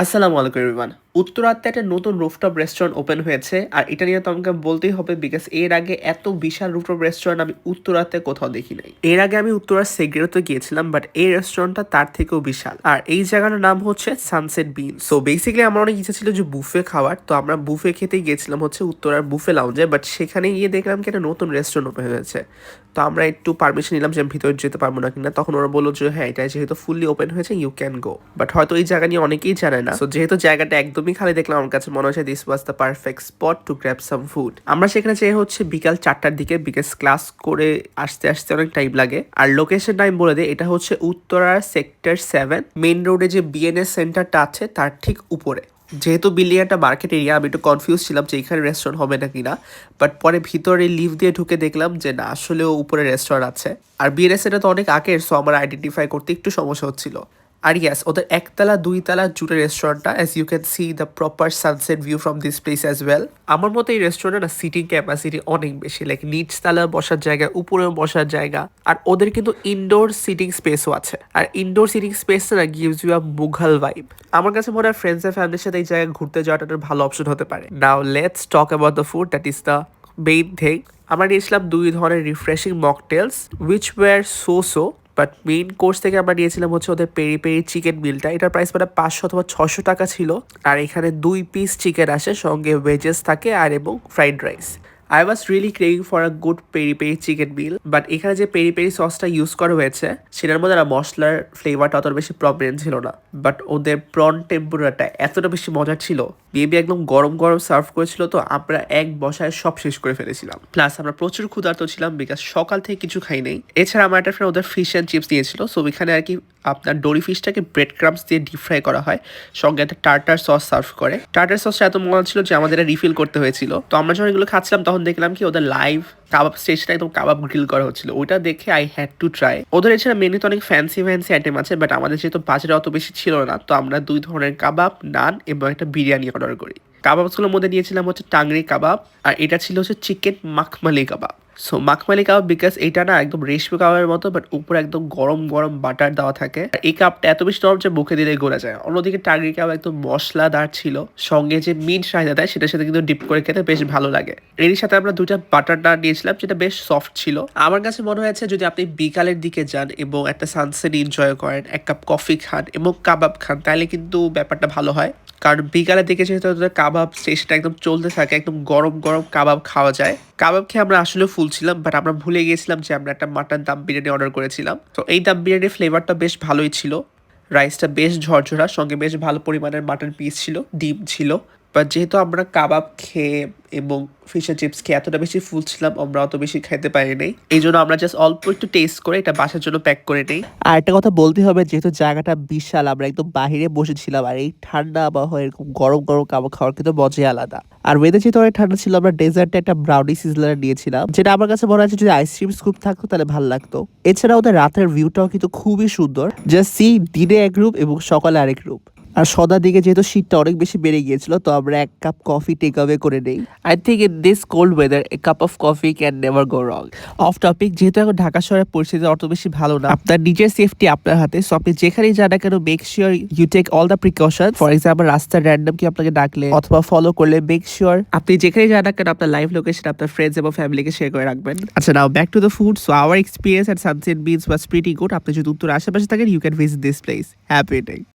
আসসালামু আলাইকুম এভরিওয়ান। উত্তরাতে একটা নতুন রুফটপ রেস্টুরেন্ট ওপেন হয়েছে আর এটা নিয়ে তো আমাকে বলতেই হবে বিকজ এর আগে এত বিশাল রুফটপ রেস্টুরেন্ট আমি উত্তরাতে কোথাও দেখি নাই। এর আগে আমি উত্তরার সেগ্রেতে গিয়েছিলাম বাট এই রেস্টুরেন্টটা তার থেকেও বিশাল আর এই জায়গাটার নাম হচ্ছে সানসেট বিন। সো বেসিক্যালি আমার অনেক ইচ্ছা ছিল যে বুফে খাওয়ার, তো আমরা বুফে খেতেই গিয়েছিলাম হচ্ছে উত্তরার বুফে লাউঞ্জে, বাট সেখানে গিয়ে দেখলাম কি একটা নতুন রেস্টুরেন্ট ওপেন হয়েছে। তো আমরা একটু পারমিশন নিলাম যে আমি ভিতরে যেতে পারবো না কিনা, তখন ওরা বললো যে হ্যাঁ এটা যেহেতু ফুললি ওপেন হয়েছে ইউ ক্যান গো, বাট হয়তো এই জায়গা নিয়ে অনেকেই জানে না। সো যেহেতু জায়গাটা একদমই খালি দেখলাম আমার কাছে মনে হচ্ছে this was the perfect spot two grab some food. আমরা সেখানে যেয়ে হচ্ছে বিকাল 4টার দিকে, বিকজ ক্লাস করে আসতে আসতে অনেক টাইম লাগে। আর লোকেশন টাইম বলে দেয়, এটা হচ্ছে উত্তরার সেক্টর 7 মেইন রোডে যে বিএনএস সেন্টারটা আছে তার ঠিক উপরে। যেহেতু বিল্ডিং একটা মার্কেট এরিয়া, আমি একটু কনফিউজ ছিলাম যে এখানে রেস্টুরেন্ট হবে না কিনা, বাট পরে ভিতরে লিফট দিয়ে ঢুকে দেখলাম যে না আসলেও উপরে রেস্টুরেন্ট আছে। আর বিএনএস এটা তো অনেক আগের, সো আমার আইডেন্টিফাই করতে একটু সমস্যা হচ্ছিল। আর ইয়াস, ওদের একতলা দুইতলা জুড়ে রেস্টুরেন্টটা, as you can see the proper sunset view from this place as well. আমার মতো এই রেস্টুরেন্টে না সিটিং ক্যাপাসিটি অনেক বেশি, লাইক নিচতলা বসার জায়গা, উপরে বসার জায়গা, আর ওদের কিন্তু ইনডোর সিটিং স্পেসও আছে। আর ইনডোর সিটিং স্পেস না gives you a Mughal vibe. আমার কাছে মনে হয় ফ্রেন্ডস এর ফ্যামিলির সাথে এই জায়গায় ঘুরতে যাওয়াটা একটা ভালো অপশন হতে পারে। Now let's talk about the food, that is the main thing. আমরা নিয়েছিলাম দুই ধরনের refreshing mocktails which war so but main course থেকে আমরা নিয়েছিলাম হচ্ছে ওদের পেরি পেরি চিকেন মিলটা। এটার প্রাইস মানে 500 অথবা 600 টাকা ছিল। আর এখানে 2 পিস চিকেন আসে, সঙ্গে ভেজেস থাকে আর এবং fried rice. I was really craving for a good peri peri chicken meal, but এখানে যে পেরি পেরি সসটা ইউজ করা হয়েছে সেটার মধ্যে না মশলার ফ্লেভারটা অত বেশি প্রমিনেন্ট ছিল না। বাট ওদের প্রন টেম্পুরাটা এতটা বেশি মজার ছিল, বেবি একদম গরম গরম সার্ভ করেছিল, তো আমরা এক বসায় সব শেষ করে ফেলেছিলাম। প্লাস আমরা প্রচুর ক্ষুধার্ত ছিলাম বিকজ সকাল থেকে কিছু খাই নাই। এছাড়া আমার একটা ফ্রেন্ড ওদের ফিশ অ্যান্ড চিপস দিয়েছিল। সো এখানে আর কি আপনার ডোরি ফিশটাকে ব্রেড ক্রামস দিয়ে ডিপ ফ্রাই করা হয়, সঙ্গে একটা টার্টার সস সার্ভ করে। টার্টার সসটা এত মজা ছিল যে আমাদের রিফিল করতে হয়েছিল। তো আমরা যখন এগুলো খাচ্ছিলাম তখন দেখলাম কি ওদের লাইভ কাবাব স্টেজটা একদম কাবাব গ্রিল করা হচ্ছিল, ওইটা দেখে আই হ্যাড টু ট্রাই। ওদের এছাড়া মেনুতে অনেক ফ্যান্সি ফ্যান্সি আইটেম আছে, বাট আমাদের যেহেতু বাজেট অত বেশি ছিল না, তো আমরা 2 ধরনের কাবাব, নান এবং একটা বিরিয়ানি অর্ডার করি। কাবাবসগুলোর মধ্যে নিয়েছিলাম হচ্ছে টাংরি কাবাব, আর এটা ছিল হচ্ছে chicken makhmali kabab. So makhmali kabab because এটা না একদম রেশমি কাবাবের মতো, বাট উপরে একদম গরম গরম বাটার দেওয়া থাকে। আর এই কাপটা এত বেশি নরম যে মুখে দিলে গলে যায়। অন্যদিকে টাংরি কাবাব একদম মশলাদার ছিল, সঙ্গে যে মিট চাহিদা দেয় সেটার সাথে কিন্তু ডিপ করে খেতে বেশ ভালো লাগে। এর সাথে আমরা 2টা বাটার নান নিয়েছিলাম যেটা বেশ সফট ছিল। আমার কাছে মনে হয়েছে যদি আপনি বিকালের দিকে যান এবং একটা সানসেট এনজয় করেন, এক কাপ কফি খান এবং কাবাব খান, তাহলে কিন্তু ব্যাপারটা ভালো হয়। কারণ বিকালের দিকে যেহেতু কাবাব স্টেশনটা একদম চলতে থাকে, একদম গরম গরম কাবাব খাওয়া যায়। কাবাব খেয়ে আমরা আসলে ফুল ছিলাম, বাট আমরা ভুলে গিয়েছিলাম যে আমরা একটা মাটন দাম বিরিয়ানি অর্ডার করেছিলাম। তো এই দাম বিরিয়ানির ফ্লেভারটা বেশ ভালোই ছিল, রাইসটা বেশ ঝরঝরা, সঙ্গে বেশ ভালো পরিমাণের মাটন পিস ছিল, ডিম ছিল। বাট যেহেতু আমরা কাবাব খেয়ে এবং ফিশ চিপস খেয়ে এতটা বেশি ফুল ছিলাম, আমরা অত বেশি খেতে পারি নাই। এই জন্য আমরা জাস্ট অল্প একটু টেস্ট করে এটা বাসার জন্য প্যাক করে নেই। আর একটা কথা বলতে হবে, যেহেতু জায়গাটা বিশাল, আমরা একদম বাহিরে বসেছিলাম, আর এই ঠান্ডা আবহাওয়া এরকম গরম গরম কাবাব খাওয়ার কিন্তু মজাই আলাদা। আর ওয়েদার যেহেতু অনেক ঠান্ডা ছিল, আমরা ডেজার্টে একটা ব্রাউনি সিজলার নিয়েছিলাম, যেটা আমার কাছে মনে হচ্ছে যদি আইসক্রিম স্কুপ থাকতো তাহলে ভালো লাগতো। এছাড়া ওদের রাতের ভিউটাও কিন্তু খুবই সুন্দর, জাস্ট সি দিনে এক রূপ এবং সকালে আরেক রূপ। আর সন্ধ্যার দিকে যেহেতু শীতটা অনেক বেশি বেড়ে গিয়েছিল, তো আমরা 1 কাপ কফি টেক অ্যাওয়ে করে নেই। I think in this cold weather A cup of coffee can never go wrong. Of topic, যেহেতু এখন ঢাকা শহরের পরিস্থিতি অত বেশি ভালো না, আপনার নিজের সেফটি আপনার হাতে। সো আপনি যেখানেই যান না কেন make sure you take all the precaution. For example রাস্তার র্যান্ডম কি আপনাকে ডাকলে অথবা ফলো করলে মেক শিওর আপনি যেখানেই যান না কেন আপনার লাইভ লোকেশন আপনার ফ্রেন্ডস এবং ফ্যামিলিকে শেয়ার করে রাখবেন। আচ্ছা, now back to the food. So our experience at sunset beach was pretty good. আপনি যদি উত্তর আশেপাশে থাকেন you can visit this place. Happy day.